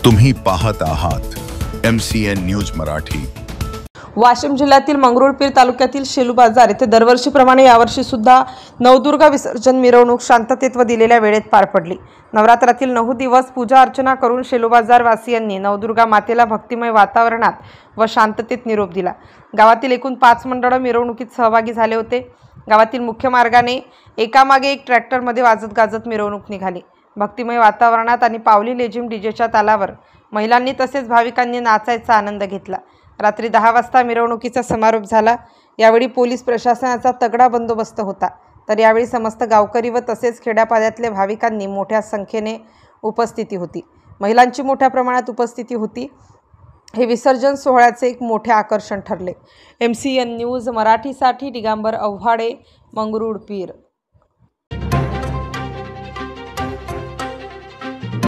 तुम्ही पाहत आहात MCN न्यूज मराठी। वाशिम जिल्ह्यातील मंगरुळपीर तालुक्यातील शेलू बाजार येथे दरवर्षीप्रमाणे यावर्षी सुद्धा नवदुर्गा विसर्जन मिरवणूक शांततेत व दिलेल्या वेळेत पार पडली। नवरात्रातील 9 दिवस पूजा अर्चना करून शेलू बाजार वासियांनी नवदुर्गा मातेला भक्तिमय वातावरणात व शांततेत निरोप दिला। गावातील एकूण 5 मंडळ मिरवणुकीत सहभागी झाले होते। गावातील मुख्य मार्गाने एकामागे एक ट्रॅक्टरमध्ये वाजत गाजत मिरवणूक निघाली। भक्तिमय वातावरणात आणि पावली लेझिम डीजेच्या तालावर महिलांनी तसेच भाविकांनी नाचायचा आनंद घेतला। रात्री 10 वाजता मिरवणुकीचा समारोप झाला। यावेळी पोलीस प्रशासनाचा तगडा बंदोबस्त होता। तर यावेळी समस्त गावकरी व तसेच खेड्यापाड्यातले भाविकांनी मोठ्या संख्येने उपस्थिती होती। महिलांची मोठ्या प्रमाणात उपस्थिती होती। हे विसर्जन सोहळ्याचे एक मोठे आकर्षण ठरले। MCN न्यूज मराठीसाठी दिगंबर आव्हाडे, मंगरुळपीर।